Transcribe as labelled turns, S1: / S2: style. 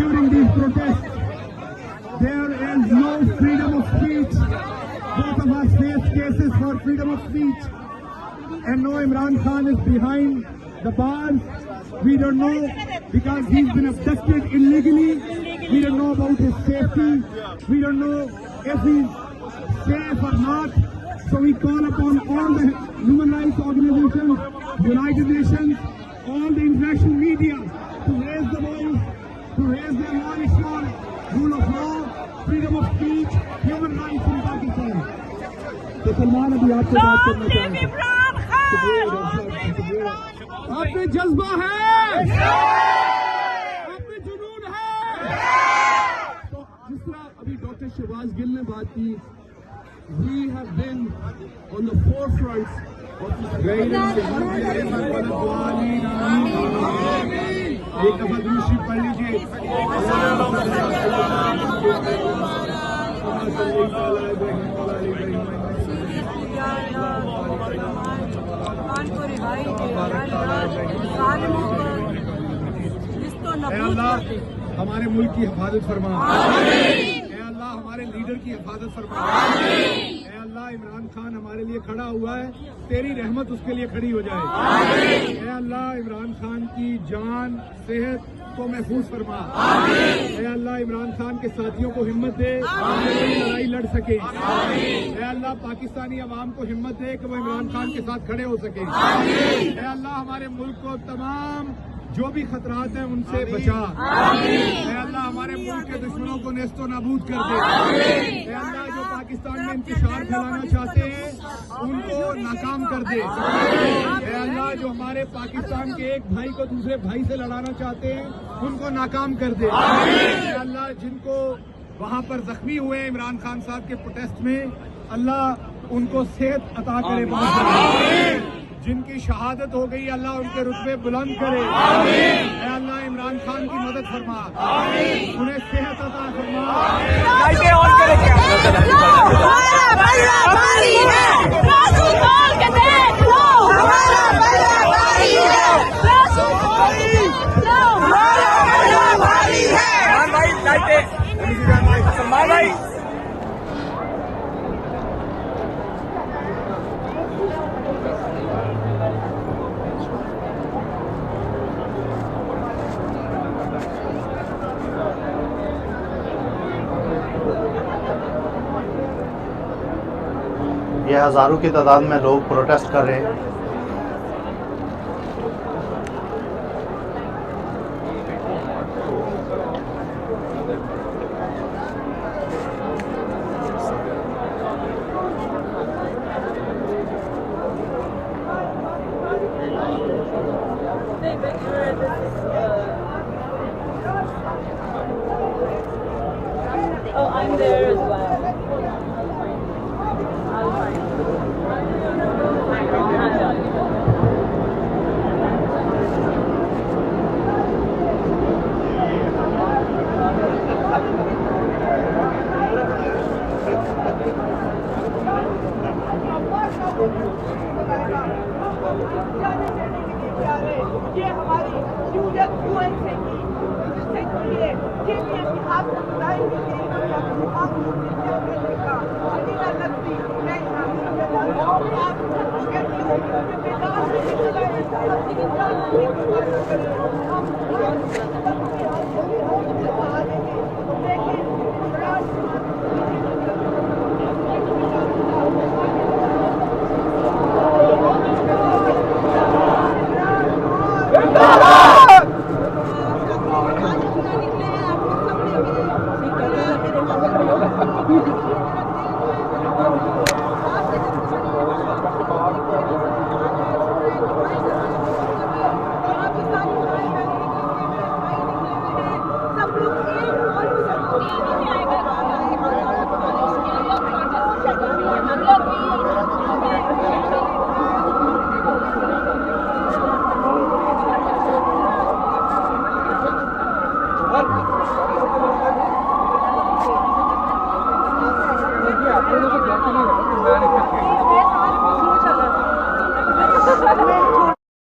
S1: during these protests. There is no freedom of speech. Both of us face cases for freedom of speech. And no, Imran Khan is behind the bars. We don't know because he's been abducted illegally. We don't know about his safety. We don't know if he's safe or not. So we call upon all the human rights organizations, United Nations, all the international media to raise the voice, to raise their voice for rule of law, freedom of speech, human rights in Pakistan. तो सलमान अभी आपसे बात करना चाहेंगे। आप में जज्बा है, आप में जुनून है। तो जिस तरह अभी डॉक्टर शहबाज गिल ने बात की, we have been on the forefront of this great एक दफा दूसरी पढ़ लीजिए। हमारे मुल्क की हिफाजत फरमा, अल्लाह हमारे लीडर की हिफाजत फरमा। अल्लाह इमरान खान हमारे लिए खड़ा हुआ है, तेरी रहमत उसके लिए खड़ी हो जाए। अल्लाह इमरान खान की जान सेहत को महफूज फरमा। अल्लाह इमरान खान के साथियों को हिम्मत दे, लड़ाई लड़ सके। अल्लाह पाकिस्तानी अवाम को हिम्मत दे कि वो इमरान खान के साथ खड़े हो सके। अल्लाह हमारे मुल्क को तमाम जो भी खतरात हैं उनसे बचा। अल्लाह हमारे मुल्क के दुश्मनों को नेस्तो नाबूद कर दे। अल्लाह जो पाकिस्तान में इंतशार फैलाना चाहते हैं उनको नाकाम कर दे। अल्लाह जो हमारे पाकिस्तान के एक भाई को दूसरे भाई से लड़ाना चाहते हैं उनको नाकाम कर दे। अल्लाह जिनको वहाँ पर जख्मी हुए इमरान खान साहब के प्रोटेस्ट में, अल्लाह उनको सेहत अता करे। जिनकी शहादत हो गई, अल्लाह उनके रुतबे बुलंद करे। अल्लाह इमरान खान की मदद फरमा, उन्हें सेहत अता फरमा।
S2: ये हज़ारों की तादाद में लोग प्रोटेस्ट कर रहे हैं।
S3: Oh, I'm there as well.
S4: ये हमारी यूनियन यूएन से की जिससे ये इतिहास में बुलाएंगे मैं